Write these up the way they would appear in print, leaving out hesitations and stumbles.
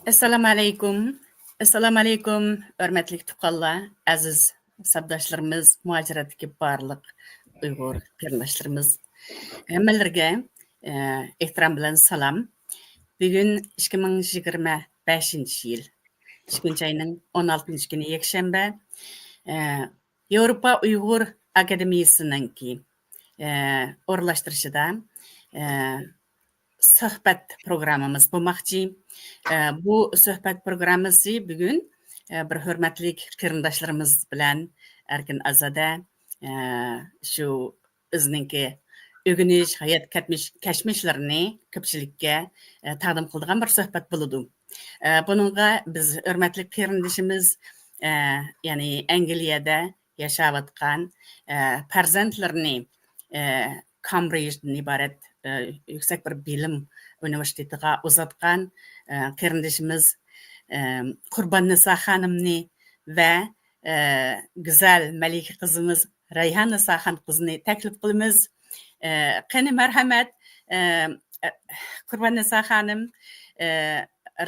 Assalamu alaykum. Assalamu alaykum, hörmetli tuqqanlar, aziz sabdaşlarımız, muhaciratdagi barliq Uyg'ur qarindoshlarimiz. Hammalarga ehtirom bilan salom. Bugun 2025-yil 2-oyning 16-kuni yakshanba Yevropa Uyg'ur Akademiyasininki o'rinlashtirishida suhbat programmamiz bo'lmoqchi. Bu suhbat programmasi bugun bir hurmatli qarindoshlarimiz bilan Erkin Azada shu o'zininki o'rganish, hayot kashmishlarini ko'pchilikka taqdim qiladigan bir suhbat bo'ladi. Buningga biz hurmatli qarindoshimiz ya'ni Angliyada yashayotgan farzandlarini Cambridge'dan iborat yüksek bir bilim üniversitetiga uzatgan qarindoshimiz Qurbonnisa xonimni va go'zal malika qizimiz Rayhon Nisa qizini taklif qilamiz. Qani marhamat Qurbonnisa xonim,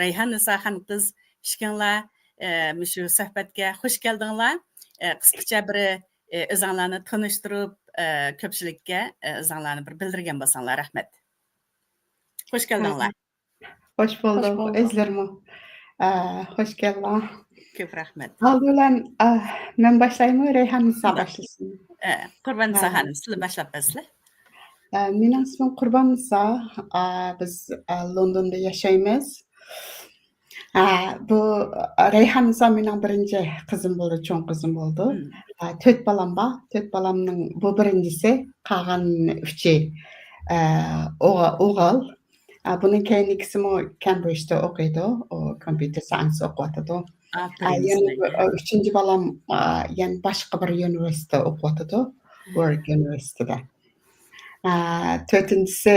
Rayhon Nisa qiz, ishkinglar shu suhbatga xush keldinglar. Qisqacha bir o'zinglarni tanishtirib, ko'pchilikka o'zinglarni bir bildirgan bo'lsanglar, rahmat. Xush keldinglar. Hoş bulduk. Özlerimi. Hoş geldin. Ko'p rahmat. Aldılan men başlayayım, Reyhan Nisa başlasın. Qurbonnisa xonim, sizlar boshlab bersizlar. Mening ismim Qurbonnisa. Biz Londonda yaşaymiz. Bu Reyhan Nisa mening birinchi qizim bo'ldi, cho'ng qizim bo'ldi. 4 balam bor. 4 balamning bu birinchisi, qolgan 3 o'g'il. Bunun keyin ikisimi Cambridge'da o'qiydi, computer science o'qiyotdi. Yani 3 balam yani boshqa bir universitetda o'qiyotdi, Warwick University'da. 4-si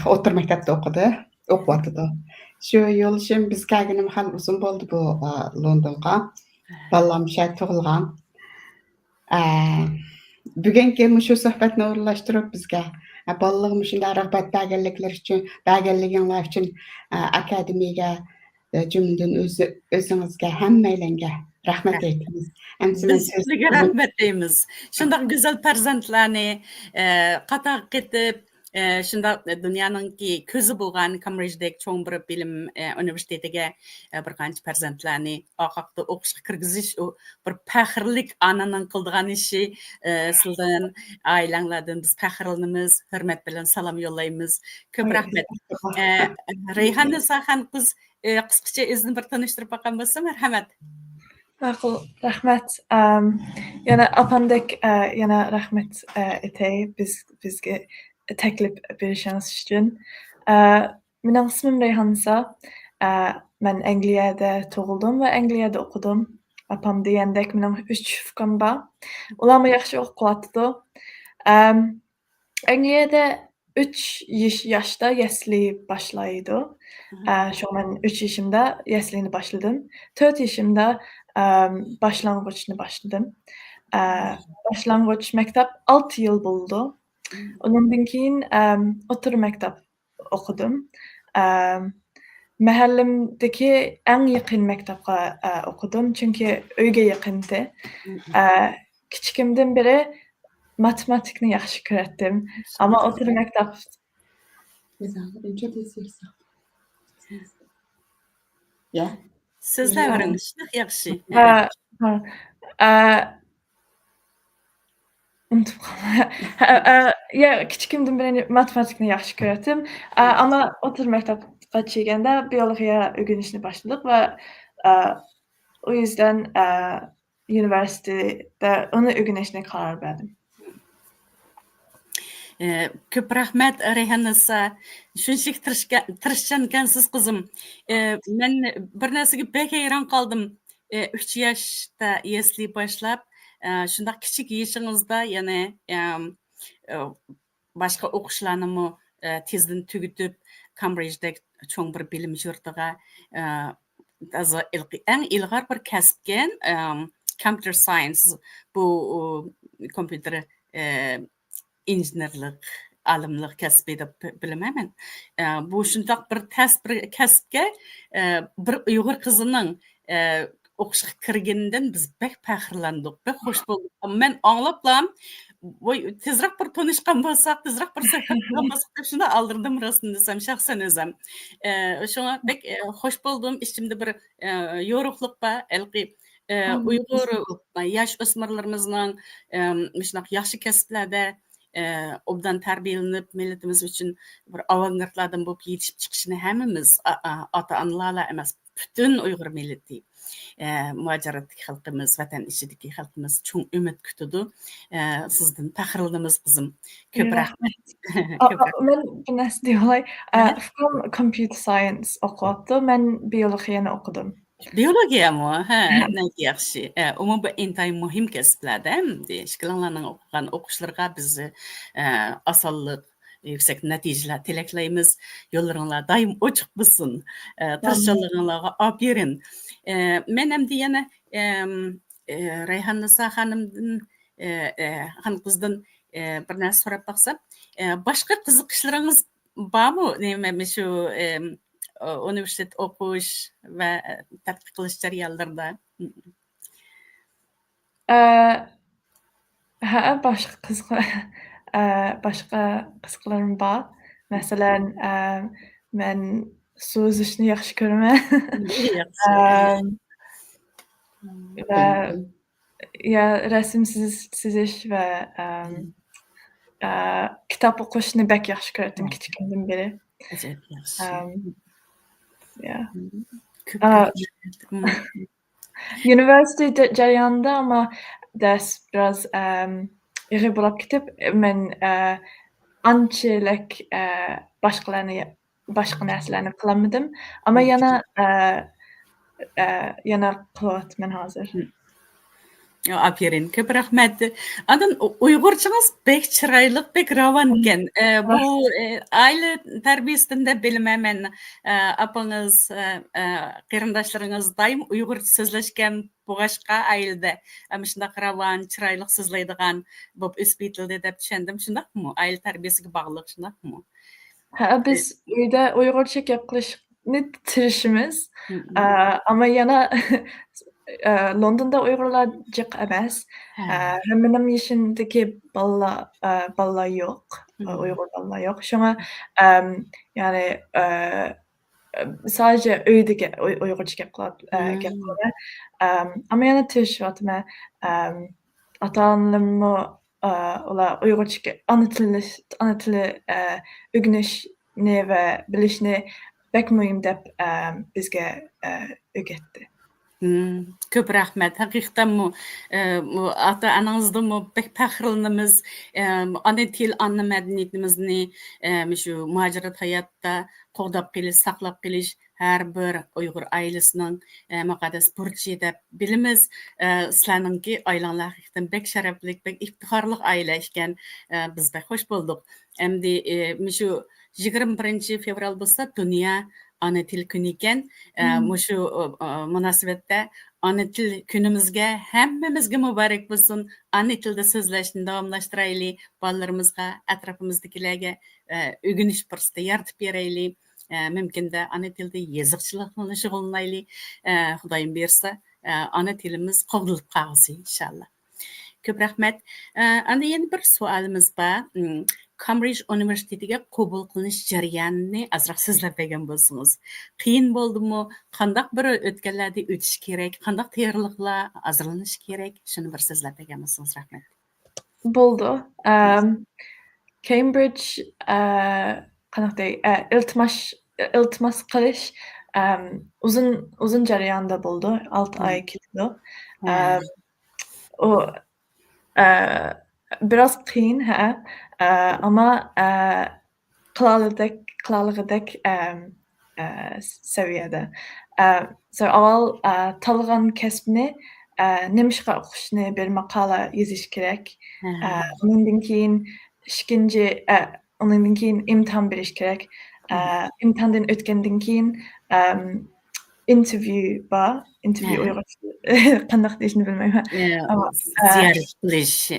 o'rta maktabda o'qiyotdi. Shu yo'l uchun biz kelganim ham uzun bo'ldi bu Londonga. Balam shay tug'ilgan. Bugungi shu suhbatni o'rinlashtirib bizga ballig'im shunday rag'bat berganliklar uchun akademiyaga jumladan o'zingizga hammalarga rahmat aytamiz. Biz sizga rahmat deymiz. Shunday go'zal farzandlarni qator ketib shunday dunyoninki ko'zi bo'lgan Cambridge'dagi cho'ng bir bilim universitetiga bir qancha farzandlarni oqaqda o'qishga kirgizish bir faxrlik onaning qildigan ishi. Sizdan oilanglardan biz faxrlanamiz, hurmat bilan salom yo'llaymiz. Ko'p rahmat. Rayhon Nisa qiz qisqacha o'zini bir tanishtirib qo'ygan bo'lsa, marhamat. Ma'qul, rahmat. Yana apamdek yana rahmat etay bizga taklif berishingiz uchun. Mening ismim Rayhon Nisa. Men Angliyada tug'ildim va Angliyada o'qidim. Apam degandek mening 3 ukam bor. Ular yaxshi o'qiyotdi. Angliyada 3 yoshda yasli boshlaydi. Shu men 3 yoshimda yaslini boshladim. 4 yoshimda boshlang'ichni boshladim. Boshlang'ich maktab 6 yil bo'ldi. Undan keyin o'rta maktab o'qidim. Mahallamdagi eng yaqin maktabga o'qidim, chunki uyga yaqindi. Kichikimdan beri matematikni yaxshi ko'rardim, ammo o'rta maktab Sizlar yaxshi. Kichikimdan beri matematikni yaxshi ko'rardim, ammo o'rta maktabga chiqqanda biologiya o'rganishni boshladik va o yüzden universitede onu o'rganishni qaror berdim. Ko'p rahmat Rayhon Nisa. Shunchalik tirishchankansiz qizim. Men bir narsaga bek hayron qoldim. 3 yoshda yasli boshlab, shunday kichik yoshingizda yana boshqa o'qishlarni tezdan tugatib, Cambridge'dagi cho'ng bir bilim yurtiga eng ilg'or bir kasbgan computer science bu kompyuter injenerlik alimlik kasbi deb bilaman. Bu shundoq bir kasbga bir Uyg'ur qizining o'qishga kirganidan biz bek faxrlandik, bek xush bo'ldik. Men anglablam, voy tezroq bir tanishgan bo'lsak, tezroq bir suhbat qilgan bo'lsak deb shunda aldirdim rostini desam, shaxsan o'zim. Shunga bek xush bo'ldim, ichimda bir yo'riqlik bor. Uyg'ur yosh o'smirlarimizning shunaqa yaxshi kasblarda obdan tarbiyalanib millatimiz uchun bir avangardlardan bo'lib yetishib chiqishini hammamiz ota-onalar emas, butun Uyg'ur millati muajaratdagi xalqimiz, vatan ichidagi xalqimiz cho'ng umid kutadi. Sizdan faxrlanamiz qizim. Ko'p rahmat. Men bir narsa deyolay. From computer science o'qiyapti. Men biologiyani o'qidim. Biologiyami? Ha, yaxshi. Umuman bu intayin muhim kasblardan. Ishqilanlarning o'qigan o'qishlarga biz osonlik, yüksek natijalar tilaklaymiz. Yo'llaringlar doim ochiq bo'lsin. Tirishchiliginglarga aferin. Men hamda yana Rayhon Nisa xonimdan qizdan bir narsa so'rab baqsam, boshqa qiziqishlaringiz bormi? Nima shu universitet o'qish va tadqiq qilish jarayonlarida? Ha, başqa qiziqlarim bor. Masalan, men so'zishni yaxshi ko'raman. Va rasm chizish va kitob o'qishni bek yaxshi ko'rdim kichikimdan beri. Ajab yaxshi. University jarayonida ama ders biraz iri bo'lib ketib, men anchalik boshqa narsalarni qilmadim, ama yana qilyapman hozir. Aferin, ko'p rahmat. Adan Uyg'urchangiz bek chiroyli, bek ravon ekan. Bu oila tarbiyasida bilmayman. Apangiz, qarindoshlaringiz doim Uyg'urcha so'zlashgan bo'g'ashqa oilada ana shunday ravon, chiroyli so'zlaydigan bo'lib o'sib yetildi deb tushundim. Shundaqmi? Oila tarbiyasiga bog'liq shundaqmi? Ha, biz uyda Uyg'urcha gap qilishni tirishimiz. Ama yana Londonda Uyg'urlar jiq emas. Hammaning yaşındaki balla yok. Uyg'ur balla yok. Şuna yani sadece öydeki Uyg'urcha gap qiladi. Ama yana tirishayapman. Ota-onamni ular Uyg'urcha ana tili o'rganishni va bilishni bek muhim deb bizga o'rgatdi. Ko'p rahmat. Haqiqatan ota-onangizdan bek faxrlanamiz. Ana til, ana madaniyatimizni shu muhojirat hayotda qo'g'dab qelish, saqlab qelish har bir Uyg'ur oilasining muqaddas burchi deb bilamiz. Sizlarningki oilanglar haqiqatan bek sharafli, bek iftixorli oila ekan. Biz bek xush bo'ldik. Endi shu 21 fevral bo'lsa, dunyo ana til kuni ekan. Shu munosabatda ana til kunimizga hammamizga muborak bo'lsin. Ana tilda so'zlashni davomlashtiraylik. Bolalarimizga, atrofimizdagilarga o'rganish fursati yaratib beraylik. Mumkinda ana tilda yoziqchilik bilan shug'ullanaylik. Xudoyim bersa, ana tilimiz qo'g'dilib qolsin inshaalloh. Ko'p rahmat. Endi yana bir savolimiz bor. Cambridge Universitetiga qabul qilinish jarayonini azroq so'zlab bergan bo'lsangiz. Qiyin bo'ldimi? Qanday bir o'tganlarda o'tish kerak? Qanday tayyorliklar hazırlanish kerak? Shuni bir so'zlab bergan bo'lsangiz, rahmat. Bo'ldi. Cambridge qanday iltimos qilish uzun jarayonda bo'ldi. 6 oy ketdi. O biraz qiyin, ama qilolgidek seviyede. Avval tanlagan kasbni nimishqa o'qishni bir maqola yozish kerak. Undan keyin imtihon berish kerak. İmtihandan o'tgandan keyin interview bor. Interview Uyg'urcha qanday deyishni bilmayman. Ziyorat qilish,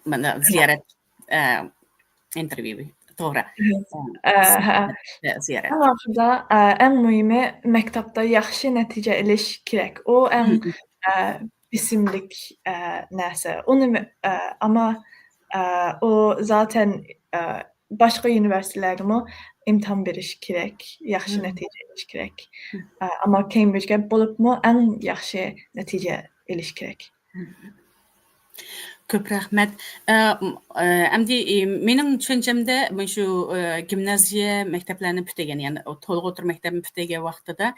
mana ziyorat interview. To'g'ri. Ziyorat. Ən axırda ən mühimi məktəbdə yaxşı nəticə eliş kerak. O ən bisimlik nəsə. Onu amma o zaten başqa universitetlərdə imtahan veriş kerak, yaxşı nəticə eliş kerak. Amma Cambridge-ə olubmu ən yaxşı nəticə eliş kerak. Ko'p rahmat. Endi mening tushunchimda shu gimnaziya maktablarini bitigan, ya'ni to'liq o'tir maktabni bitigan vaqtida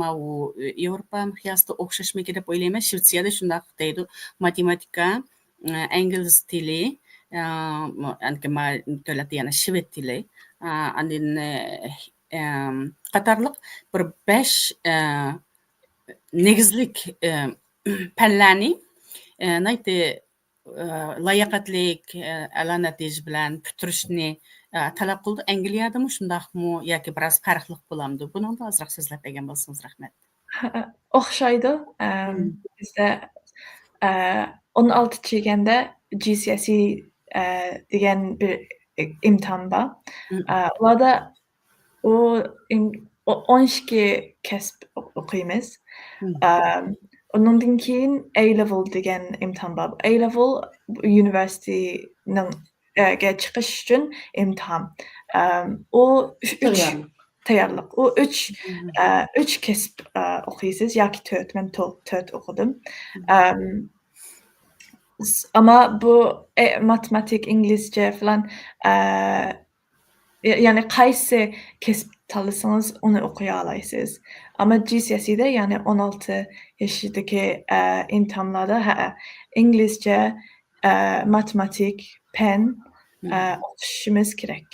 u Yevropa miqyosida o'xshashmiki deb o'ylayman. Shvetsiyada shundoq deydi. Matematika, ingliz tili, yana shved tili, andin qatorliq bir 5 negizlik fanlarni layoqatlik a'lo natija bilan bitirishni talab qildi. Angliyadami shundaqmi yoki biroz farqli bo'lamdi? Buni ozroq so'zlab bergan bo'lsangiz rahmat. O'xshaydi. Bizda 16 cheganda GCSE degan bir imtihon bor. Ularda o 12 kasb o'qiymiz. Ondan keyin A-level degan imtihon bor. A-level universitetning chiqish uchun imtihon. O 3 tayyorlik. O 3 kasb o'qiysiz yoki 4. Men 4 o'qidim. Ama bu matematik, İngilizce falan yani qaysi kasb tanlasanız onu okuya alaysınız. Ama GCSE'de yani 16 yaşındaki imtihanlarda İngilizce, matematik, pen o'qishimiz kerak.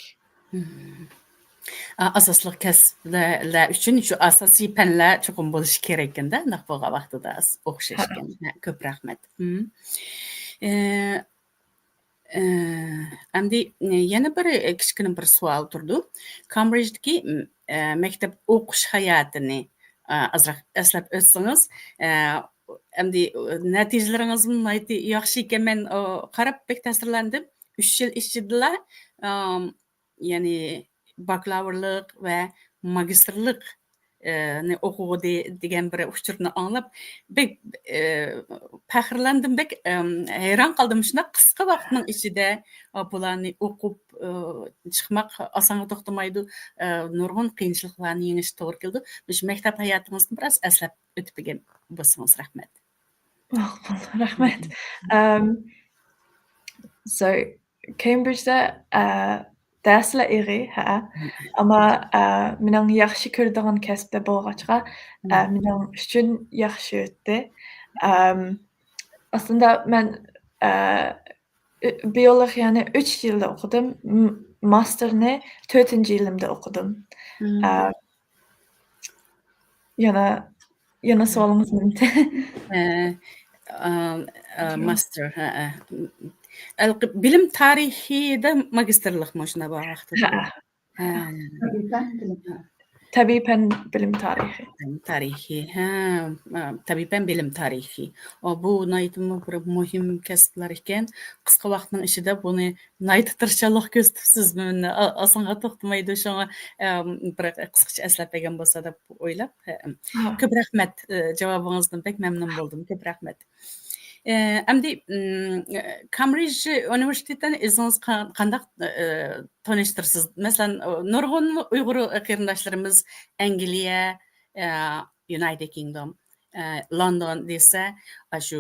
Asosli kasblar uchun shu asosiy fanlar chuqur bo'lishi kerak ekanda, undaq bo'lgan vaqtida o'xshashgan. Ko'p rahmat. Endi yana bir kichkina bir savol turdi. Cambridge'dagi maktab o'qish hayotini azroq eslab o'tsangiz, endi natijalaringiz yaxshi ekan, men qarab bek ta'sirlandim. 3 yil ichida ya'ni bakalavrilik va magistrlik o'quvdi degan bir uchurni anglab bek faxrlandim, bek hayron qoldim. Shunday qisqa vaqtning ichida bularni o'qib chiqmoq osonga to'xtamaydi. Nurg'un qiyinchiliklarni yengish to'g'ri keldi. Shu maktab hayotingizni biroz eslab o'tib bergan bo'lsangiz rahmat. Rahmat. So Cambridge'da dersler iri, ama mening yaxshi ko'radigan kasbda bo'lg'achqa mening uchun yaxshi o'tdi. Aslında men biyologiyani 3 yilda o'qidim, masterni 4-yilımda o'qidim. Yana savolingiz mumkin. Master bilim tarixida magistrlikmi shunda bu vaqtda? Tabiiy fan bilim tarihi. Tabiiy fan bilim tarihi. Bu naytimi bir muhim kasblar ekan. Qisqa vaqtning ichida buni nayt tirishchilik ko'rsatibsiz. Meni osonga to'xtamaydi. Shunga bir qisqacha eslab bergan bo'lsa deb o'ylab. Ko'p rahmat, javobingizdan bek mamnun bo'ldim. Ko'p rahmat. Endi Cambridge universitetidan o'zingiz qanday tanishtirsiz? Masalan, nurg'un Uyg'ur qarindoshlarimiz Angliya, United Kingdom, London desa, shu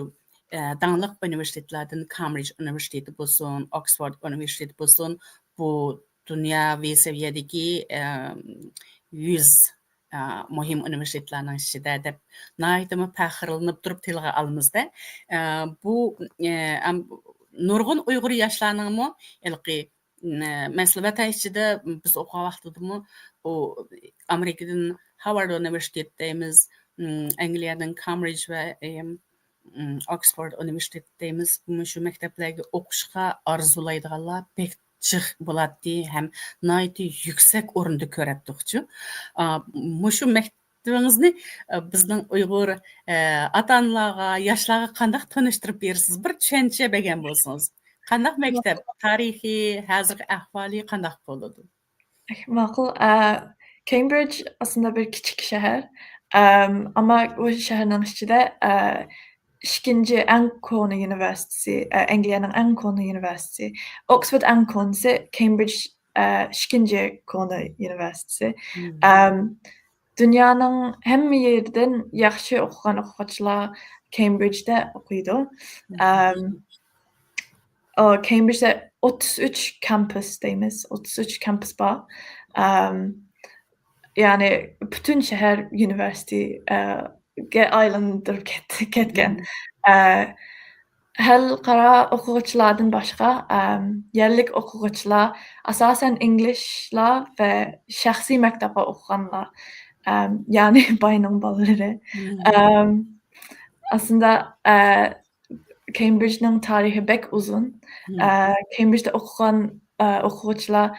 dangliq universitetlardan Cambridge universiteti bo'lsin, Oxford universiteti bo'lsin, bu dunyoviy seviyadagi 100 muhim universitetlarning ichida deb naytimi faxrlanib turib tilga olmizda. Bu nurg'un Uyg'ur yoshlarningmi ilqi maslahati ichida biz o'qigan vaqtidami u Amerikadan Harvard universitetidamiz, Angliyadan Cambridge va Oxford universitetidamiz. Shu maktablarga o'qishga orzulaydiganlar pek jiq bo'ladi ham nayti yuksak o'rinda ko'radiqchi. Shu maktabingizni bizning Uyg'ur ota-onalarga, yoshlarga qanday tanishtirib berasiz? Bir tushuncha bergan bo'lsangiz. Qandaq maktab? Tarihi, hozirgi ahvoli qandaq bo'ladi? Ma'qul. Cambridge aslında bir küçük şehir. Ama o şehrin içinde ikinci en konu üniversitesi, Anglia'nın en konu üniversitesi. Oxford en konusu, Cambridge ikinci konu üniversitesi. Dünyanın hem yerden yaxşı okuyan oxucular Cambridge'de okuydu. O Cambridge'de 33 kampüs deyimiz, 33 kampüs var. Yani bütün şehir üniversite aylandırıp ketken. Xalqaro o'quvchilardan boshqa yerlik o'quvchilar asosan inglizlar va shaxsiy maktabda o'qiganlar, ya'ni boyning bolalari. Aslında Cambridge'nin tarihi bek uzun. Cambridge'de okuyan o'quvchilar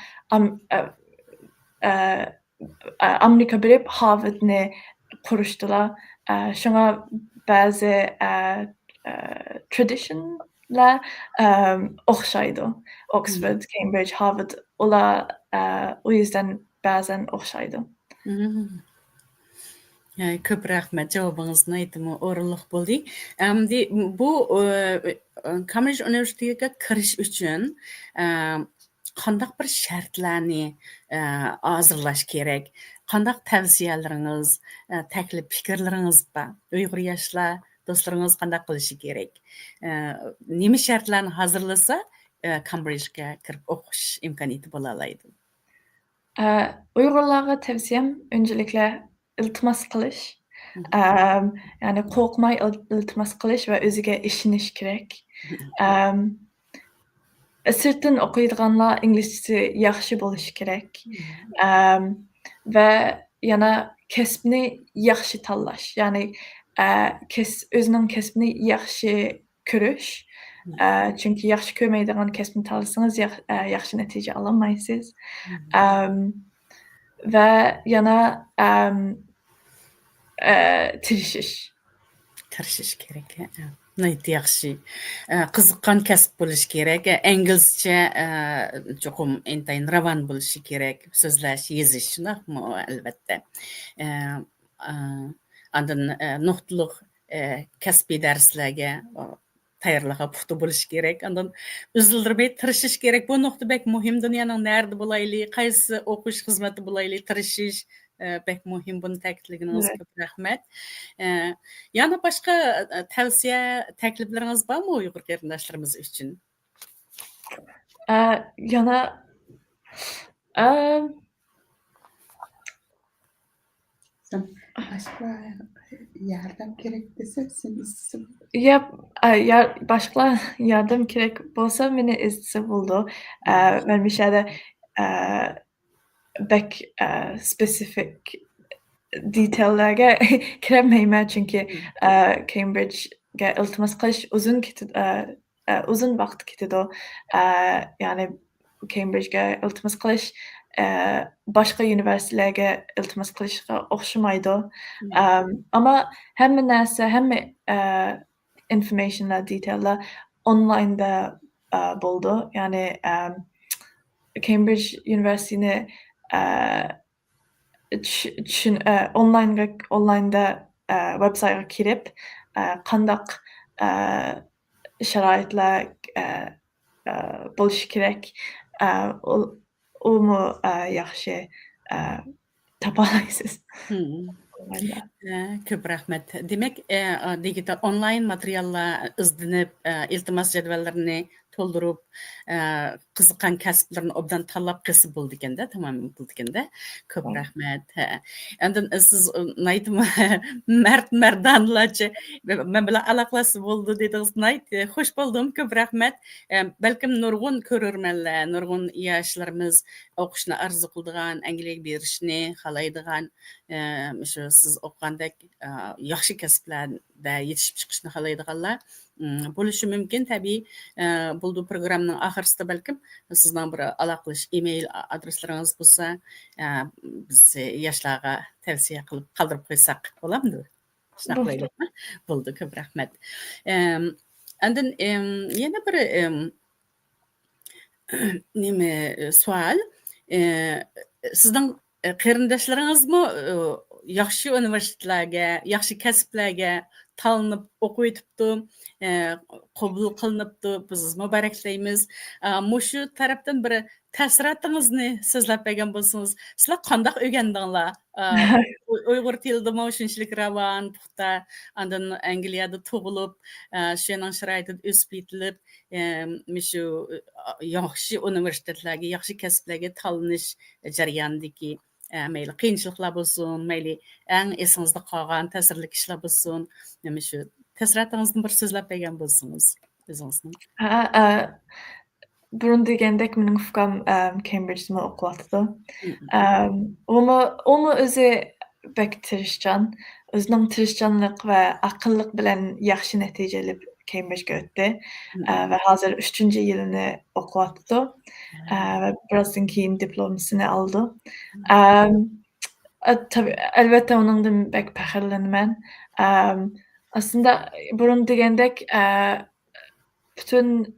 Amerika berip Harvard'ni qurishdilar. Şuna bazı traditionlar o'xshaydi. Oxford, Cambridge, Harvard ular o yüzden bazen o'xshaydi. Ko'p rahmat, javobingizni aytdim, o'rinliq bo'ldi. Endi bu Cambridge universitetiga kirish uchun qandaq bir shartlarni hozirlash kerak? Qandaq tavsiyalaringiz, taklif fikrlaringiz bor? Uyg'ur yoshlar do'stlaringiz qandaq qilishi kerak? Nima shartlarni hozirlasa Cambridge'ga kirib o'qish imkoniyati bo'la oladi? Uyg'urlarga tavsiyam öncelikle iltimos qilish. Yani qo'rqmay iltimos qilish va o'ziga ishonish kerak. Sirtdan o'qiydiganlar inglizcesi yaxshi bo'lishi kerak. Va yana kasbni yaxshi tanlash. Yani o'zining kasbni yaxshi ko'rish. Çünkü yaxshi ko'rmaydigan kasbni tanlasangiz yaxshi natija ololmaysiz. Va yana tirishish kerak. Nayt yaxshi. Qiziqqan kasb bo'lishi kerak. Inglizcha cho'qim intayin ravon bo'lishi kerak. So'zlash, yozish, shundaqmi? Albatta. Andan nuqtaliq kasbiy darslarga tayyorlig'i puxta bo'lishi kerak. Andan uzildirmay tirishish kerak. Bu nuqta bek muhim. Dunyoning narida bo'layli, qaysi o'qish xizmati bo'layli, tirishish bek muhim. Buni ta'kidlaganingizga ko'p rahmat. Yana boshqa tavsiya, takliflaringiz bormi Uyg'ur qarindoshlarimiz uchun? Yana Başka yardım gerek dese sen istesin. başqa yardım kerak bo'lsa meni istasa bo'ldi. Men bir şeyde bek spesifik detaillarga kirmayman çünkü Cambridge'ga iltimos qilish uzun vaqt ketadi. Yani Cambridge'ga iltimos qilish başqa üniversitelerga iltimos qilishga o'xshamaydi. Ama hamma narsa, hamma informationlar, detaillar online'da bo'ldi. Yani Cambridge Üniversitesi'ni online'da website'a kirib qandaq sharoitlar bo'lishi kerak, uni yaxshi topa olasiz. Ko'p rahmat. Demak, digital onlayn materiallar izlanib, iltimos jadvallarini to'ldirib, qiziqqan kasblarni obdan tanlab qilsa bo'ldi ekanda, tamom bo'ldi ekanda. Ko'p rahmat. Endi siz naytmi mardonlarcha men bilan aloqasi bo'ldi dedingiz. Nayt, xush bo'ldim. Ko'p rahmat. Balkim nurg'un ko'rurmanlar, nurg'un yoshlarimiz o'qishni arzu qiladigan, Angliyaga berishni xohlaydigan, shu siz o'qigandek yaxshi kasblarda yetishib chiqishni xohlaydiganlar bo'lishi mumkin. Tabii bu programning oxirisida balkim sizning bir aloqalash email adreslaringiz bo'lsa, biz yoshlarga tavsiya qilib qoldirib qo'ysak bo'lamdi? Shunaqa qilaylikmi? Bo'ldi, ko'p rahmat. Andin yana bir Sual. Sizning qarindoshlarыңызmı yaxshi universitetlarga, yaxshi kasblarga tanlanib o'qib o'tibdi, qabul qilinibdi. Biz muboraklaymiz. Mushu tarafdan bir ta'siratingizni sizlab bergan bo'lsangiz, sizlar qandoq o'rgandinglar? Uyg'ur tilidami shunchalik ravon, puxta, andan Angliyada tug'ilib, shuning sharoitida o'sib yetilib, shu yaxshi universitetlarga, yaxshi kasblarga tanlanish jarayonidagi mayli qiyinchiliklar bo'lsin, mayli eng esingizda qolgan ta'sirli ishlar bo'lsin, shu ta'siratingizni bir so'zlab bergan bo'lsangiz o'zingizni. Burun degandek mening ukam Cambridge'da o'qiyotdi. Onu o'zi bek tirishchan, o'zining tirishchanlik va aqlliq bilan yaxshi natija olib Cambridge'ga o'tdi va hozir 3-yilini o'qiyotdi va birozdan keyin diplomasini oldi. Tabii albatta onundan bek faxrlanaman. Aslında burun degandek bütün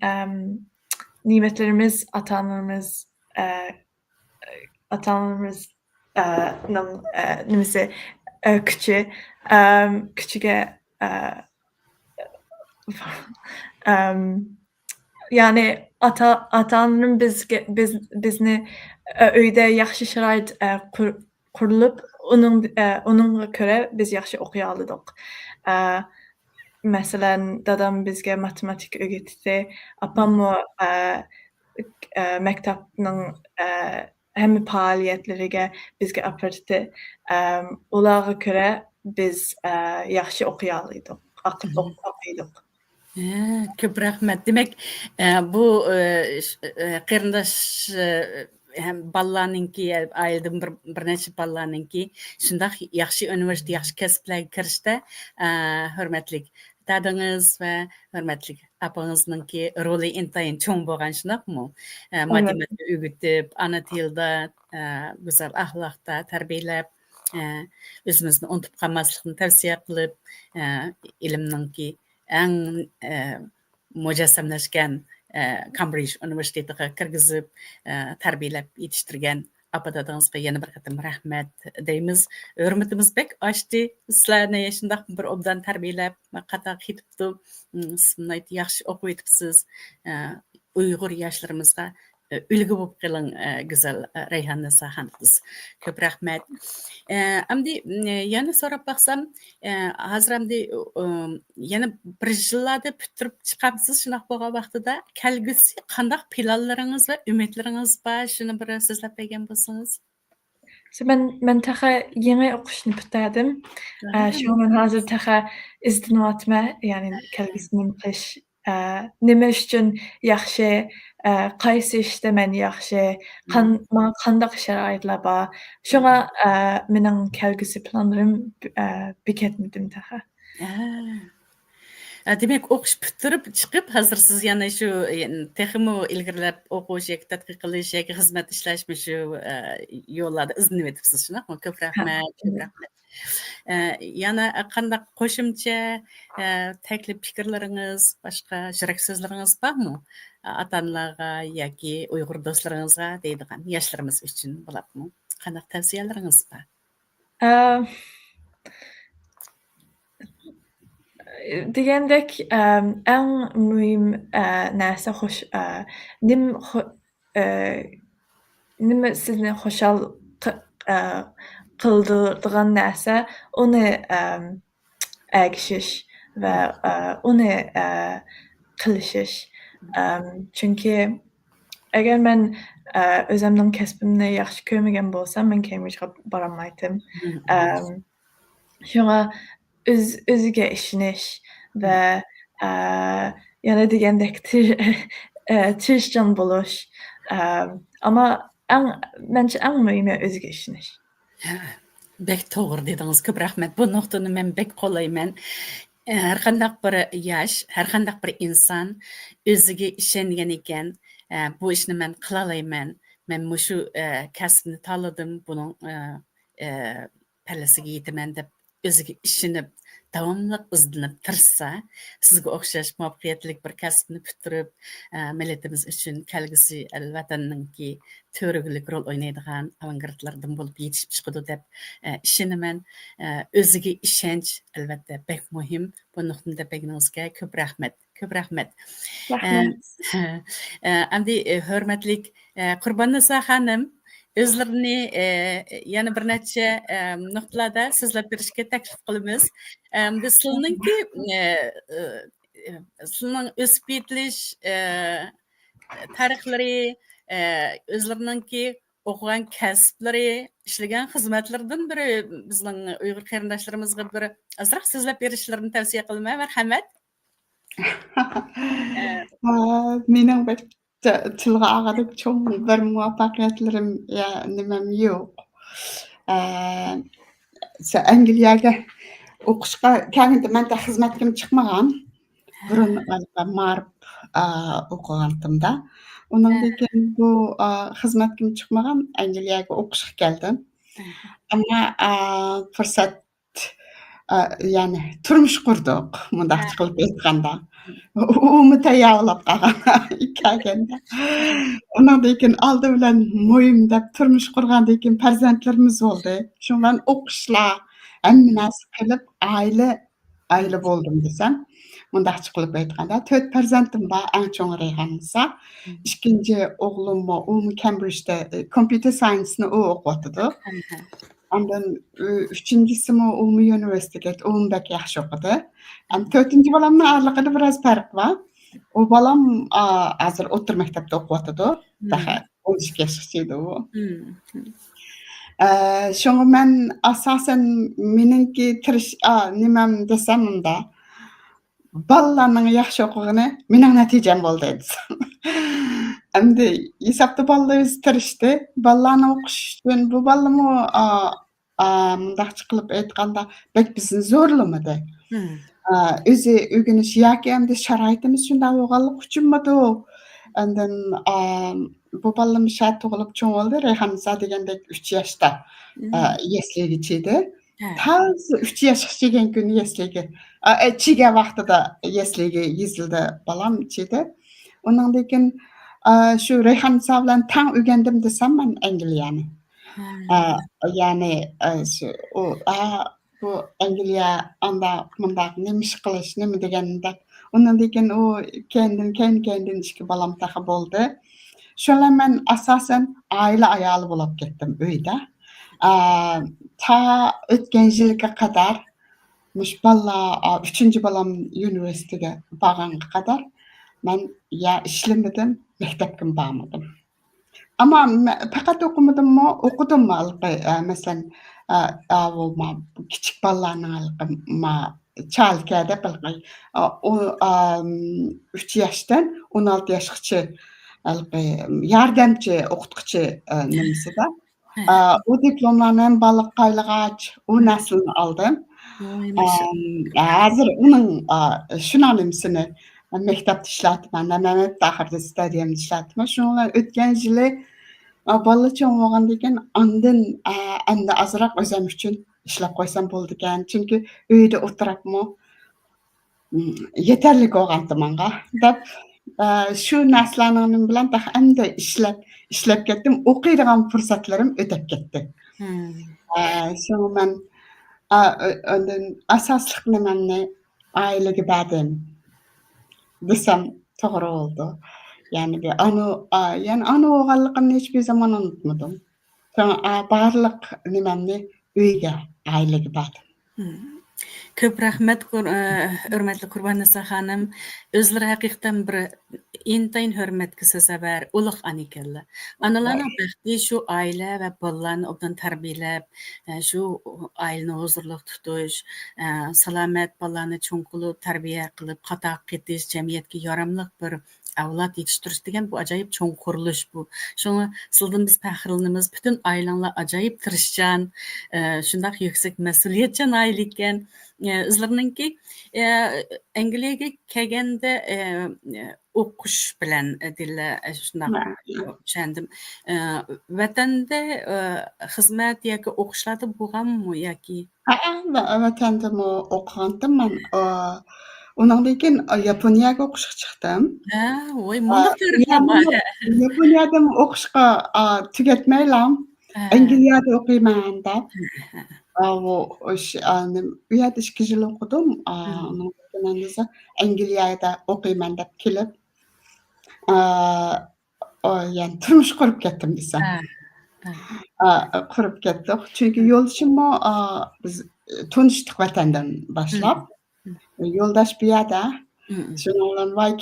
nimetlerimiz atalarımızın nimesi küçüge yani atanın bizni öyde yaxşı şərait qurulup onunla göre biz yaxşı oxuyalıydık. Mesela dadam bizge matematik öğretti. Apam o mektepnin hem faaliyetlerine bizge apardı. Onlara göre biz yaxşı oxuyalıydık. Akıllı oxuyalıydık. Ko'p rahmat. Demak, bu qarindosh hem balalarninki, ailedan bir necha balalarninki shundoq yaxshi universitet, yaxshi kasblarga kirishda hurmatli dadingiz va hurmatli apangizninki roli intayin cho'ng bo'lgan, shundaqmi? Matematika o'rgatib, ana tilda, go'zal axloqda tarbiyalab, o'zimizni unutib qolmaslikni tavsiya qilib, ilmninki eng mujassamlashgan Cambridge universitetiga kirgizib, tarbiyalab yetishtirgan apa-dadangizga yana bir qatim rahmat deymiz. Hurmatimiz bek oshdi. Sizlarni shundoq bir obdan tarbiyalab, qataq ketibdi. Siz yaxshi o'qib o'tibsiz. Uyg'ur yoshlarimizga ulgu bo'lib qoling, go'zal Rayhon Nisa xonimiz. Ko'p rahmat. Amdi yana so'rab baqsam, hozir amdi yana bir yillarda bitirib chiqamsiz, shunaqa bo'lgan vaqtida kelgusi qanday planlaringiz va umidlaringiz bor? Shuni bir so'zlab bergan bo'lsangiz. Ben taxa yeni o'qishni bitirdim. Shu men hozir taxa izdinyapman, ya'ni kelgusini qilish nima uchun yaxshi, qaysi ishda men yaxshi, qanday sharoitlar bor. Shunga mening kelgusi planlarim beketmadim taxa. Demak, o'qish bitirib chiqib, hozir siz yana shu texmo ilgirlab o'qish yoki tadqiq qilish yoki xizmat ishlash shu yo'llarda izlanib o'tibsiz, shunaqami? Ko'p rahmat, ko'p rahmat. Yana qanday qo'shimcha taklif fikrlaringiz, boshqa yurak so'zlaringiz bormi? Ota-onalarga yoki Uyg'ur do'stlaringizga deydigan yoshlarimiz uchun bo'ladimi? Qanday tavsiyalaringiz bor? Degandek eng muhim narsa nima sizni xushal qildirgan narsa, uni ergishish va uni qilishish. Chunki agar men o'zimning kasbimni yaxshi ko'rmagan bo'lsam, men Cambridge'ga borolmaydim. Shunga o'ziga ishonish va yana degandek tirishchan bo'lish. Ammo menimcha eng muhimi o'ziga ishonish. Bek to'g'ri dedingiz. Ko'p rahmat. Bu nuqtani men bek qo'llayman. Har qanday bir yosh, har qanday bir inson o'ziga ishongan ekan, bu ishni men qila olaman. Men shu kasbni tanladim, buning pallasiga yetaman deb o'ziga ishonib davomli izlanib tirishsa sizga o'xshash muvaffaqiyatli bir kasbni puturib millatimiz uchun kelgusi vatanninki to'riglik rol o'ynaydigan avangardlardan bo'lib yetishib chiqadi deb ishonaman. O'ziga ishonch albatta bek muhim. Bu nuqtada beginingizga ko'p rahmat. Endi hurmatli Qurbonnisa xonim, o'zlarini yana bir necha nuqtalarda so'zlab berishga taklif qilamiz. Biz sizning o'sib yetilish tarixlari, o'zlariningki o'qigan kasblari, ishlagan xizmatlardan biri bizning Uyg'ur qarindoshlarimizga bir azroq so'zlab berishlarini tavsiya qilaman. Marhamat. Mening bir tilga ag'adib cho'ng bir muvaffaqiyatlarim nimam yo'q. Angliyaga o'qishga kelganda menda xizmatkim chiqmagan. Burun marib o'qiganimda. Undan keyin bu xizmatkim chiqmagan Angliyaga o'qishga keldim. Ammo fursat ya'ni turmush qurdik, mundaqcha qilib aytganda. Umi tayyorlab kelganda. Undan keyin oldi bilan mo'yimdab turmush qurgandan keyin farzandlarimiz bo'ldi. Shundan o'qishlar, hamma narsa qilib oila bo'ldim desam, mundaqcha qilib aytganda 4 farzandim bor, eng cho'ng Rayhonisa. Ikkinchi o'g'lim bor, u Cambridgeda computer science-ni o'qiyotdi. Ondan uchinchisi u universitetga, u bak yaxshi o'qidi. To'rtinchi bolamning oraliqida biroz farq bor. U bolam hozir o'rta maktabda o'qiyotdi. Daha 12 yoshgacha edi u. Shunga men asosan meningki nimam desam unda bolalarning yaxshi o'qigani mening natijam bo'ldi desam. Endi hisobda bolalar o'zi tirishdi. Bolalarni o'qish uchun bu bolalarni mundaqcha qilib aytganda bek bizni zo'rlamadi. O'zi o'rganish yoki endi sharoitimiz shunday bo'lganlik uchunmidi? Ondan bu bolalarni shat tug'ilib cho'ng bo'ldi. Rayhonisa degandek 3 yoshda yesliga chidi. Tazi 3 yoshga chigan kuni yesliga chiga vaqtida yesliga yezildi bolam chidi. Undan keyin shu Rayhonisa bilan tang o'rgandim desam men Angliyani. Ya'ni shu bu Angliya anda mundaq nima ish qilish, nima deganda undan keyin u keyin ishga bolam taqa bo'ldi. Shular men asosan oila ayoli bo'lib ketdim uyda. Ta o'tgan yilga qadar mush bolalar 3-bolam universitetiga borganga qadar men ya ishlamadim, maktabga bormadim. Ammo faqat o'qimadimmi, o'qidimmi masalan kichik bolalarning chalkada bilqay 3 yoshdan 16 yoshgacha yordamchi o'qituvchi nimasida u diplomlarni ham baliq qaylag'ach u naslni oldim. Hozir uning shunanisini maktabda ishlatman, maktabda oxirida stadiyamda ishlatman. Shunlar o'tgan yili bola cho'ng bo'lgandan keyin ondan endi ozroq o'zim uchun ishlab qo'ysam bo'ldi ekan. Chunki uyda o'tiribmi yetarli bo'lgandi menga deb shu narsalarning bilan endi ishlab ketdim. O'qiydigan fursatlarim o'tib ketdi. Shunga men ondan asosli nimamni oilaga berdim desam to'g'ri bo'ldi. Yani ana o'g'alligimni hech bir zaman unutmadim. Barliq nimamni uyga, ailaga berdim. Ko'p rahmat, hurmatli Qurbonnisa xonim. O'zlari haqiqatan bir intayin hurmatga sazovor ulug' ona ekanlar. Onalarning baxti shu oila va bolalarni obdan tarbiyalab, shu oilani huzurli tutish, salomat bolalarni cho'ng qilib, tarbiya qilib, qatoq ketish, jamiyatga yaramli bir avlod yetishtirish degan bu ajoyib cho'ng qurilish bu. Shunga sizdan biz faxrlanamiz. Butun oilanglar ajoyib tirishchan, shunday yuksak mas'uliyatchan oila ekan. O'zlariningki Angliyaga kelganda o'qish bilan dilla shundoq tushundim. Vatanda xizmat yoki o'qishlarda bo'lganmi yoki? Vatandim o'qigandim men. Undan keyin Yaponiyaga o'qishga chiqdim. Ha, voy mo'liq tarixlar Yani bor. Yaponiyada o'qishga tugatmaylam. Ha. Angliyada o'qiyman deb. U yerda 2 yil o'qidim. Undan keyin Angliyada o'qiyman deb kelib, yani turmush qurib ketdim desam. Qurib ketdik. Chunki yo'ldoshimni biz tanishdik vatandan boshlab. Yo'ldosh bu yerda. Shuning bilan voy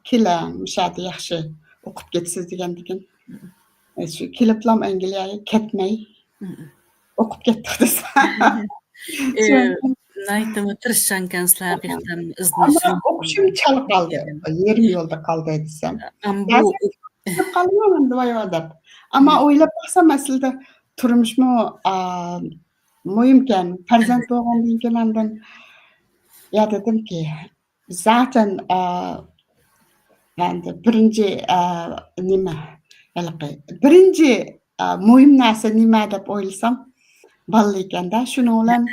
kela mushada yaxshi o'qib ketsiz degandikin. Shu keliblam Angliyaga ketmay o'qib ketdik desam. Naytimi tirishchansizlar haqiqatan Ama izlanishim. o'qishim chalib qoldi. Yerim yo'lda qoldi desam. Bu Ba'zan qolmayman voy deb. Ammo o'ylab baxsam aslida turmushmi muhimkan. Farzand bo'lgandan keyin mendan dedimki zaten endi birinchi nima birinchi muhim narsa nima deb o'ylasam balla ekanda shuning bilan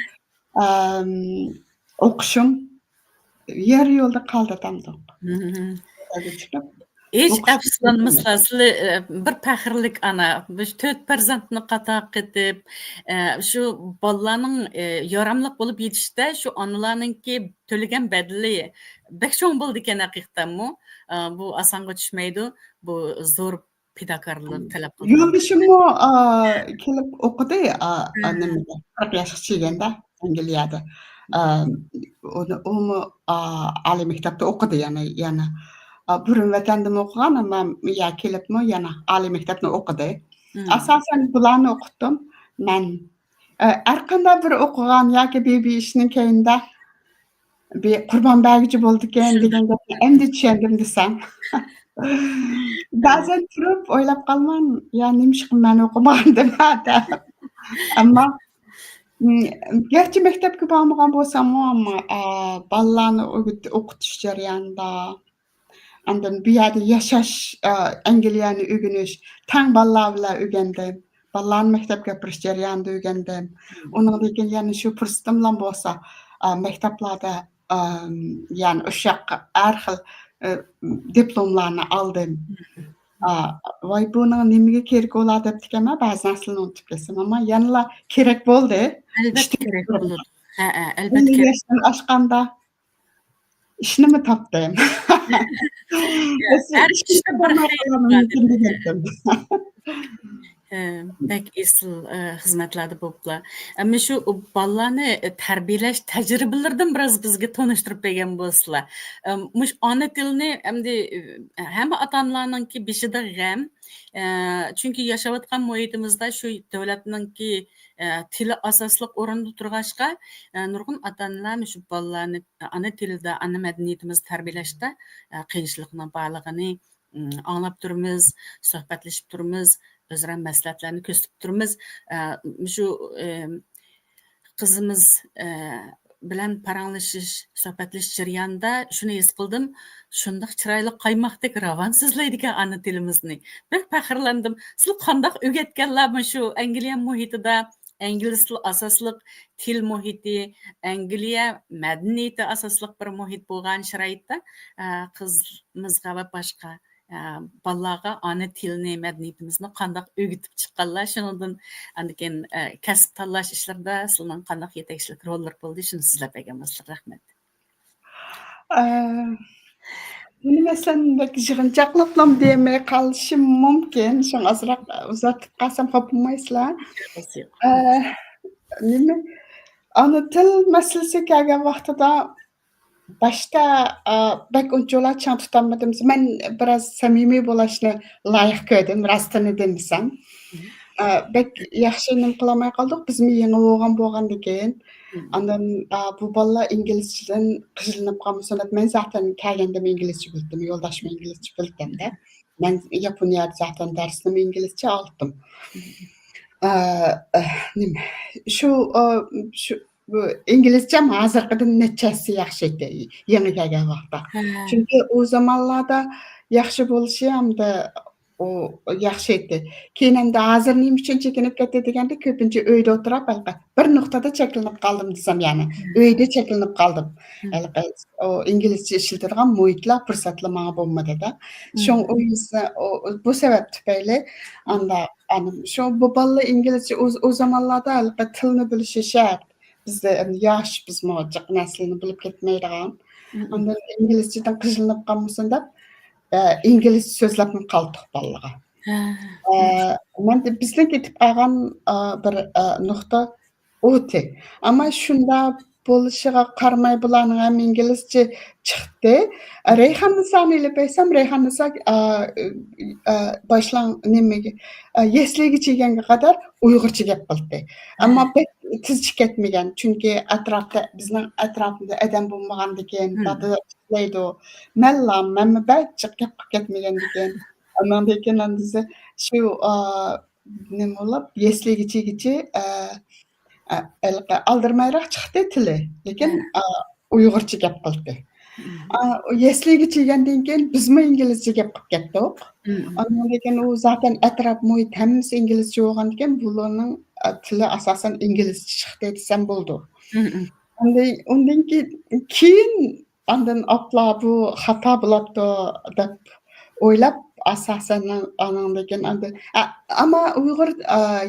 o'qishim yer yo'lda qoldi tamdoq. hech afsuslanmaslar sizlar bir faxrlik ana biz 4 farzandni qataq qetib shu bolalarning yoramliq bo'lib yetishda shu onalarninki to'lagan badali bek cho'ng bo'ldi ekan haqiqatdanmi bu osonga tushmaydi bu zo'r fidokorlik talab qiladi Yo'ldoshimni kelib o'qidi nimada 40 yoshga kelganda Angliyada. Uni oliy maktabda o'qidi yana burun vatanda o'qigan ammo kelibmi yana oliy maktabni o'qidi. Asosan bularni o'qitdim. Men har qanday bir o'qigan yoki bebi ishning keyinda bir qurbon bergichi bo'ldi ekan degan gapni endi tushundim desam. Ba'zan turib o'ylab qolman, nima men o'qimagandim deb. Ammo garchi maktabga bormagan bo'lsam ham bolalarni o'qitish jarayonida andan bu yerda yashash, Angliyani o'rganish, tang bolalar bilan o'rgandim. Bolalarni maktabga gapirish jarayonida o'rgandim. Undan keyin yana shu fursatim bilan bo'lsa, maktablarda o'sha har xil diplomlarni oldim. Voy buni nimaga kerak bo'ladi deb tikaman, ba'zi narsalarni unutib ketsam, ammo yana kerak bo'ldi. Albatta kerak bo'ladi. Albatta 50 kerak. yoshdan oshganda ishnimi topdim. Har ishda bir xayr mumkin degandim. Bek esil xizmatlarda bo'libdilar. Ammo shu bolalarni tarbiyalash tajribalaridan biroz bizga tanishtirib bergan bo'lsizlar. Mush ona tilni endi hamma ota-onalarninki beshida g'am. Chunki yashayotgan muhitimizda shu davlatninki tili asosli o'rinda turg'ashqa nurg'un ota-onalar shu bolalarni ona tilida, ana madaniyatimizni tarbiyalashda qiyinchilikni borligini anglab turmiz, suhbatlashib turmiz. O'zaro maslahatlarni ko'rsatib turmiz. Shu qizimiz bilan paranglashish, suhbatlashish jarayonida shuni his qildim. Shundoq chiroyli qaymoqdek ravon so'zlaydigan ana tilimizni. Bir faxrlandim. Siz qandoq o'rgatganlarmi shu Angliya muhitida, ingliz tili asosli til muhiti, Angliya madaniyati asosli bir muhit bo'lgan sharoitda qizimizga va boshqa bolalarga ona tilni, madaniyatimizni qandoq o'rgatib chiqqanlar, shundan keyin kasb tanlash ishlarida sizlarning qandoq yetakchilik rollar bo'ldi, shuni sizlab berganmisiz. Rahmat. Buni masalan yig'inchoqliqlam demay qolishim mumkin. Shuni ozroq uzatib qolsam xo'p bo'lmaysizlar. Nima? Ona til masalasi kelgan vaqtida başta bek unchalar chang tutolmadim. Men biroz samimiy bo'lishni loyiq ko'rdim, rostini desam. Bek yaxshi nima qilmay qoldik. Biz yangi bo'lgandan keyin andan bu bolalar inglizchadan qiziqib qolmasa, men zaten kelganda inglizcha bildim, yo'ldoshim inglizcha bildimda. Men Yaponiyada zaten darsni inglizcha oldim. Nima? Shu bu İngilizcem hazırqıdan neçəsi yaxşı idi, yeni gələn vaxtda. Çünki o zamanlarda yaxşı bolışı hamda o yaxşı idi. Keyin hamda hazır neyim üçün çekinib ketdi degende köpünçe öydə oturub bir noktada çekilinip kaldım desem yani. Öydə çekilinip kaldım. O İngilizce işletirgen muhitla fırsatlı mağa bulmadı da. Şoň o yüzden bu sebep tüpeyle anda şu bu ballı İngilizce o zamanlarda tilini bilişi şart. Bizde yaş biz muacık neslini bilip ketmeydigan. Ondan İngilizceden kıjılınıp kalmasında İngiliz sözlərini qaldık ballığa. Men de bizden ketip kalgan bir nokta o'ti. Ama şunda bolışıga qarmay bularning ham İngilizce çıktı. Reyhan Nisa'nı ile beysem Reyhan Nisa başlan nemege yesligi çegenge kadar Uygurça gep qildi. Ama pek tiz ketmegen. Çünkü etrafta bizning etrafında adam bulmagan diken, tadı deydi o. Mellam, memme bäçik gep ketmegen diken. Ondan diken andize şu neme olap yesligi çegiçi aldırmayrak çıktı tili. Lekin Uygurça gep qildi. Yesligi çegenden keyin bizmi İngilizce gep qilib ketdik. Ondan keyin o zaten etraf muhit hemmisi İngilizce bolgan eken bularning tili asasen İngilizce çıktı desem boldu. Ondan keyin andan apla bu hata bulapdı dep oylap asasen anandan keyin ama Uygur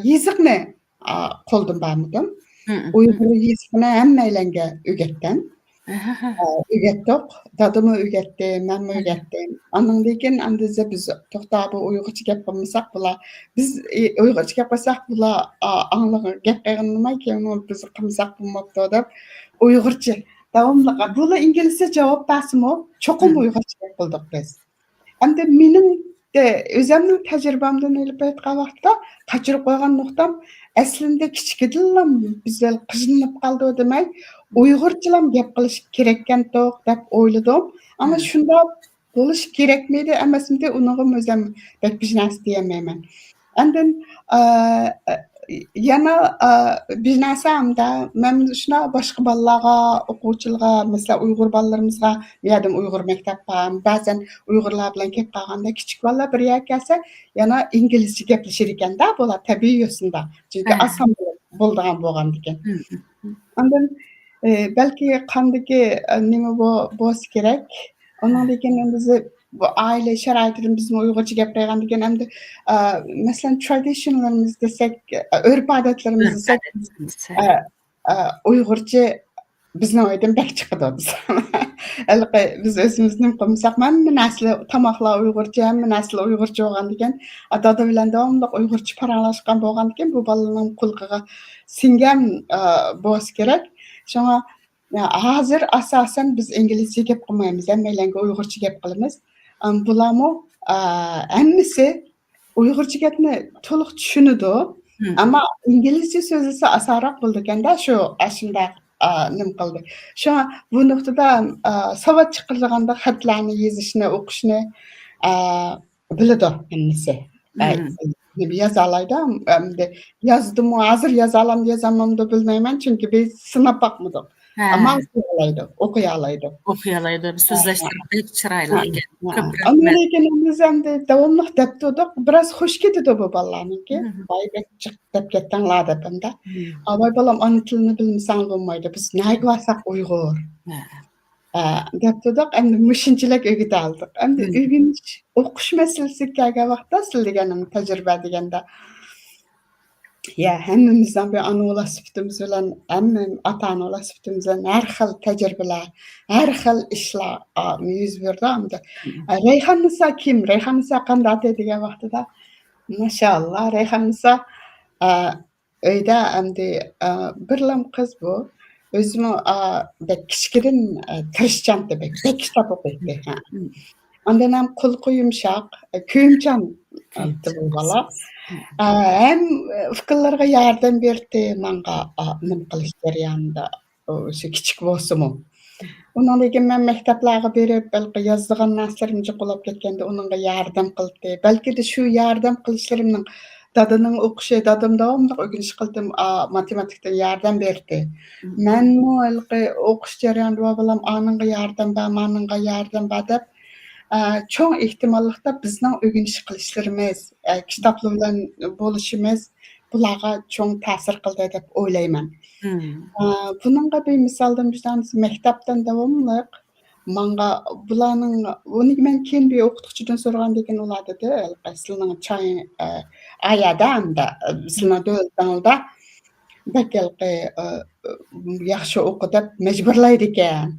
yeziqni qoldum barmıdım. Uygur yeziqni hemmeylenge ügetden. Ügetdik. Dadımı ügetdim, memmi ügetdim. Andan keyin andize biz toxta bu Uygurça gep qilmasak bula biz Uygurça gep qilsak bula anlagy gep qilmay keyin biz qilmasak bolmapdy dep Uygurça davamlı. Bula İngilizce cevap bersim çokum Uygurça gep qildik biz. Hamda mening özümning tecrübemden elip aytgan vaqtda qaçırıp qoygan noktam aslında kichikdilam bizlar qijinib qaldi demay Uygurçalam gep qilish kerakkan to'q deb o'yladim. Ama shunda bo'lish kerakmidi emasmidi uni o'zim pek bir narsa diyemeyman. Andın yana bir narsa hamda men shuna boshqa bolalarga, o'quvchilarga, mesela Uyg'ur bolalarımızga, medim Uyg'ur maktabga, ba'zan Uyg'urlar bilan kelib qolganda kichik bolalar bir yerga kelsa, yana inglizcha gaplashir ekanda, bular tabiiy yo'sinda. Chunki oson bo'lgan bo'lgan ekan. Andın belki kandaki neme boz gerek. Ondan keyin bizi bu aile şaraitini bizim Uygurca gapirgan degan hamda mesela traditionlarımız desek, örf adetlerimiz desek Uygurca bizning oydan bek chiqadi desam. Biz o'zimizni qilmasak, hamma narsa tamoqlar Uygurca, hamma narsa Uygurca bo'lgan degan, dada bilan davomli Uygurcha paranglashgan bo'lgan ekan, bu bolalarning qulqiga singan bo'lish kerak. Şoňa hazır asasen biz İngilizce gep qilmaymiz, hammalarga Uygurcha gep qilamiz. Bularmı hemmisi Uygurcha gapni to'liq tushunadi, ama İngilizce so'zlasa asarroq bo'ldi ekanda shu ashunda nim qildi. Şu bu noktada savat chiqarganda xatlarni yezishni, o'qishni biladi hemmisi. Yazalaydı, yazdım, hazır yazalım yazamam da bilmeymen çünkü biz sınap bakmadık. Ama okuyalaydı. Okuyalaydı, sözleştirip çırayla. Amerika'nın biz hem de devamlı deptiyorduk, biraz hoş gidiyordu bu balalarınki. Vay be çık dep kettenler depende. Vay balam anı tilini bilmesen olmaydı, biz ne varsak Uygur. Deptiyorduk, hem de müşinçilik ögüt aldık. Hem de ögünç okuş meselesi kelgen vaqtda sizlegenim tecrübe degende. Ya hemmimizden bir ana-ola sübtimiz bilen, hemmim ata-ana sübtimiz bilen her xil tecrübeler, her xil işler yüz berdi hamda. Reyhan Nisa kim? Reyhan Nisa qanday degen vaqtida maşallah Reyhan Nisa öyde hamda birlam kız bu. Özümü bek kichkidin tirishchan bek kitap o'qiydi. Ondan ham qulqi yumshoq, kuyimchan bu bola. Hem fikrlarga yordam berdi, menga nim qilish jarayonida o'sha kichik bo'lsimi. Undan keyin men maktablarga berib, balki yozdigan narslarim jiqilib ketganda uningga yordam qildi. Balki de shu yordam qilishlarimning Dadının oqışı, dadım davamlıq ögünüş qıldım, matematikten yardım berdi. Menmu ılgı oqış jarayonunda bolam anınğa yardım ba, manınğa yardım ba dep, çoğ ihtimallıqda bizning ögünüş qilishlarimiz, kitaplar bilan boluşumuz bularga çoğ ta'sir qildi dep o'ylayman. Buningga bir misaldan bizamiz maktabdan davamlıq manga bularning uni men keyin bir o'qituvchidan so'ragan degan ular dedi, sizning choy ayadanda sizning davlatda bakalqi yaxshi o'qi deb majburlaydi ekan.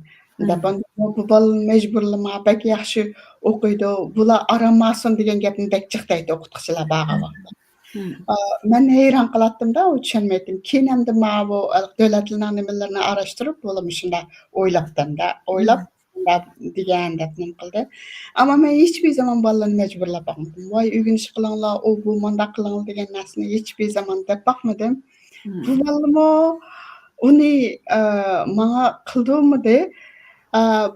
Deb bu bal majburlama bak yaxshi o'qiydi, bular aramasin degan gapni bak chiqdaydi o'qituvchilar baga vaqtda. Men hayron qalatdim da, tushunmaydim. Keyin endi ma bu davlatlarning nimalarini araştırıp bo'lam shunda o'ylab degan deb qildi. Ammo men hech bir zaman bolalarni majburlab boqmadim. Voy o'rganish qilinglar, u bu manda qilinglar degan narsani hech bir zaman deb boqmadim. Bu bolami uni menga qildimi?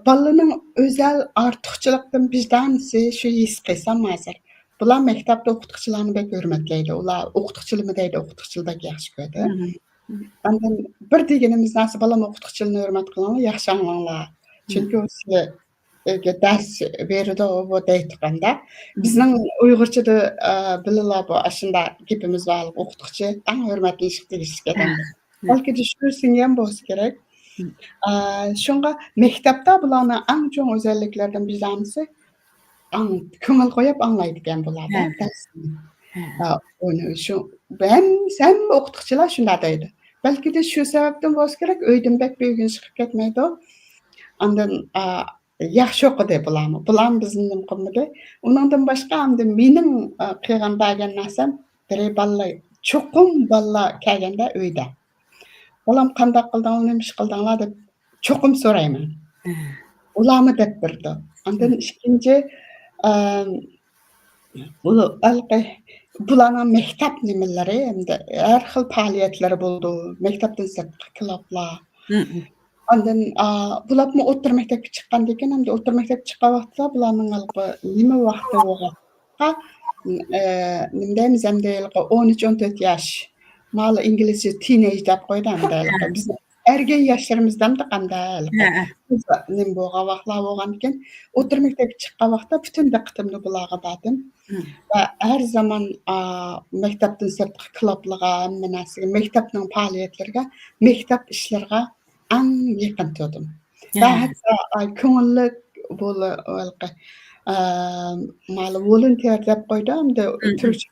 Bolaning o'zal ortiqchilikdan vijdonisi shu his qilsam hozir. Bular maktabda o'qituvchilarni bek hurmatlaydi. Ular o'qituvchilarni deydi, o'qituvchilar yaxshi ko'radi. Ondan bir deganimiz narsa bolam o'qituvchilarni hurmat qilinglar, yaxshi anglanglar. Chunki u sizga dars beradi, bu deyotganda bizning Uyg'urchada bilalar bu shunda gapimiz bor, o'qituvchi eng hurmatli tegishli odam. Balki shunisi ham bo'lsa kerak. Shunga maktabda bularning eng chong o'zalliklaridan birisi ko'ngil qo'yib anglaydigan bo'ladi. Uni shu sen o'qituvchilar shunday deydi. Balki de shu sababdan bo'lsa kerak, uydan bek o'rganish chiqib ketmaydi. Ondan yaxshi o'qidi bularni. Bular bizning qilmadi. Undan boshqa hamda mening qilgan bergan narsam bir balla, cho'qim balla kelganda uyda. Bolam qanday qildinglar, nima ish qildinglar deb cho'qim so'rayman. Ularni deb birdi. Ondan ikkinchi bularning maktab nimalari hamda har xil faoliyatlari bo'ldi. Maktabdan sirtqi klublar. Ondan bularni o'rta maktabga chiqqandan keyin hamda o'rta maktabga chiqqan vaqtda bularning nima vaqti bo'lgan. Nima deymiz hamda 13-14 yosh. Ma'lum inglizcha teenage deb qo'ydi hamda biz ergen yoshlarımızdan da qanday nim bo'lgan vaqtlar bo'lgan ekan, o'rta maktabga chiqqan vaqtda butun diqqatimni bularga berdim. Va har zaman maktabdan sirtqi klublarga, hamma narsaga, maktabning faoliyatlariga, maktab ishlariga eng yaqin turdim. Va hatto ko'ngillik bo'ldi, ma'lum volonter deb qo'ydi hamda turkcha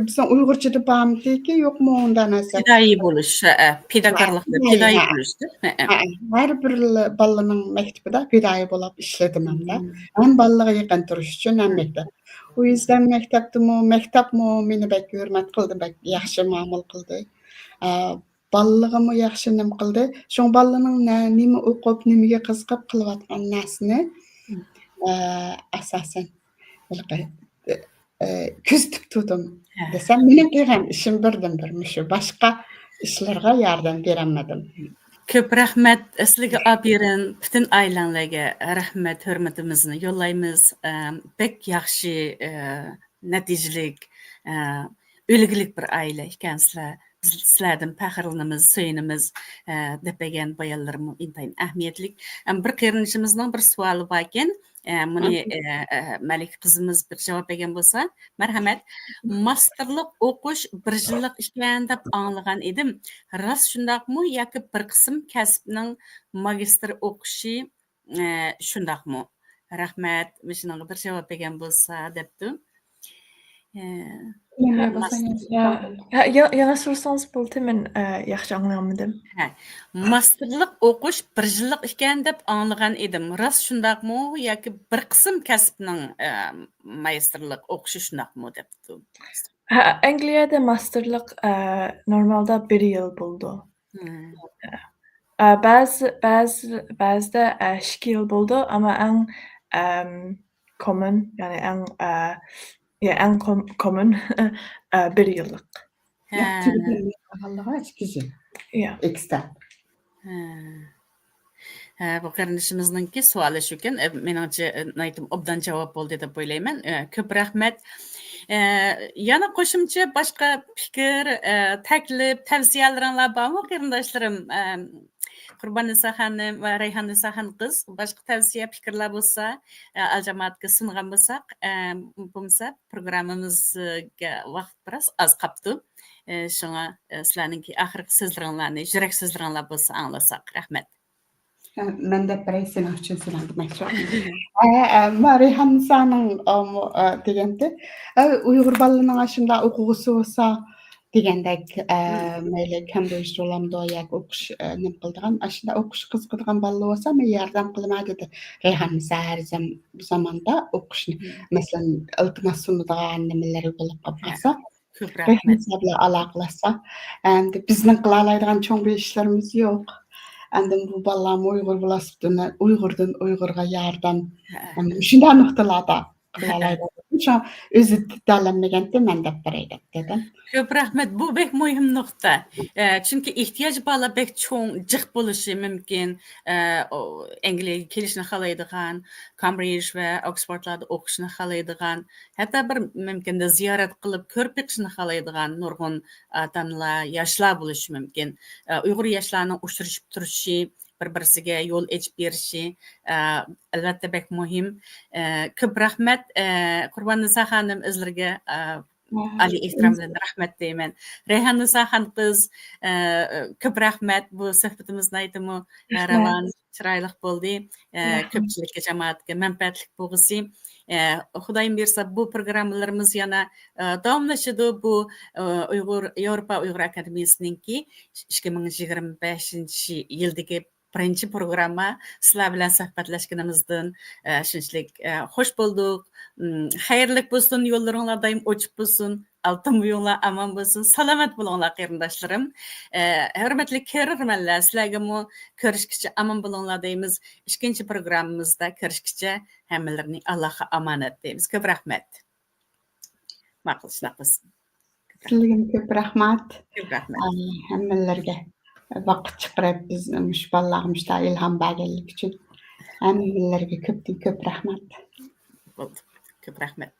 bizning Uyg'urchada bormidiki, yo'qmi undan narsa. Fidoyi bo'lish, pedagoglikda fidoyi bo'lishdir. Har bir bolaning maktabida fidoyi bo'lib ishladim hamda. Ham bolalarga yaqin turish uchun ham maktab. U yüzden maktabmi meni bek hurmat qildi, bek yaxshi ma'mul qildi. Bolaligimni yaxshi nim qildi. Shu bolaning nima o'qib, nimaga qiziqib qilayotgan narsani asosan kuzatib turdim desam, mening qilgan ishim birdan-bir shu, boshqa ishlarga yordam berolmadim. Ko'p rahmat sizlarga olib berin, butun oilanglarga rahmat, hurmatimizni yo'llaymiz. Bek yaxshi natijalik, o'lgilik bir oila ekansizlar. Biz sizlardan faxrlanamiz, so'yinamiz depagan bayonlarim intayin ahamiyatli. Bir qarindoshimizning bir savoli bor ekan. Buni Malik qizimiz bir javob bergan bo'lsa, marhamat. Masterlik o'qish 1 yillik ekan deb anglagan edim. Rost shundaqmi yoki bir qism kasbning magistr o'qishi shundaqmi? Rahmat, shunga bir javob bergan bo'lsa debdi. Yana sorsanız bo'ldi, men yaxshi anglamadim. Masterlik o'qish 1 yillik ekan deb anglagan edim. Rost shundaqmi yoki bir qism kasbning magistrlik o'qishi shundaqmi debdi. Angliyada masterlik normalda 1 yil bo'ldi. Ba'zida 2 yil bo'ldi, ammo eng common, ya'ni eng common 1 yillik. Ekstra. Bu qarindishimizningki savoli shu ekan. Meningcha aytdim, obdan javob bo'ldi deb o'ylayman. Ko'p rahmat. Yana qo'shimcha boshqa fikr, taklif, tavsiyalaringlar bormi qarindoshlarım? Qurbon Nisa xonim va Rayhon Nisa xon qiz boshqa tavsiya fikrlar bo'lsa, aljamoatga sungan bo'lsak, bo'lmasa programmamizga vaqt biroz oz qolibdi. Shunga sizlarning oxirgi so'zlaringlarni, yurak so'zlaringlar bo'lsa anglasak. Rahmat. Ben de bireysel için söylemek Rayhon Nisa'nın degende Uyghur ballarının aşında okugusu olsa degендek meyle Cambridge olamda yak okuş ne kıldıgan aşında okuş kızgıdgan ballı olsa men yardım kılma dedi. Rayhon Nisa her zamanda okuşni mesela iltimas sunduğan nemeleri bulup kapasa Ko'p Rayhon rahmat. Nisa bilan aloqalashsa endi bizning qila oladigan cho'ng bir ishlarimiz yo'q. Endi bu ballam Uyg'ur bulasibdini Uyg'urdan Uyg'urga yardım shunday nuqtalarda qila oladi. O'zi tanlanmaganda men deb beraylik dedim. Ko'p rahmat. Bu bek muhim nuqta. Chunki ehtiyoj bala bek cho'ng jiq bo'lishi mumkin. Angliyaga kelishni xohlaydigan, Cambridge va Oxfordlarda o'qishni xohlaydigan, hatto bir mumkinda ziyorat qilib ko'rib chiqishni xohlaydigan nurg'un odamlar, yoshlar bo'lishi mumkin. Uyg'ur yoshlarining uchrashib turishi, bir-birisiga yo'l ochib berishi albatta bek muhim. Ko'p rahmat. Qurbon Nisa xonim izlarga Ali ehtirom bilan rahmat deyman. Rayhon Nisa xon qiz ko'p rahmat. Bu suhbatimizni aytimi ravon, chiroyli bo'ldi. Ko'pchilikka jamoatga manfaatli bo'lg'isi. Xudoyim bersa bu programmalarimiz yana davomlashadi. Bu Yevropa Uyg'ur Akademiyasininki 2025-yildagi birinchi programma. Sizlar bilan suhbatlashganimizdan shunchalik xush bo'ldik. Xayrli bo'lsin, yo'llaringlar doim ochiq bo'lsin. Altın yo'llar aman bo'lsin. Salomat bo'linglar qarindoshlarim. Hurmatli ko'rarmanlar, sizlarga ko'rishgacha aman bo'linglar deymiz. Ikkinchi programmamizda ko'rishgacha hammalarning Allohga omonat deymiz. Ko'p rahmat. Ma'qul shunaqa. Sizlarga ko'p rahmat. Ko'p rahmat. Hammalarga vaqt chiqarib bizni mush ballarımızda ilham berganlik uchun hammalarga ko'p rahmat. Bo'ldi. Ko'p rahmat.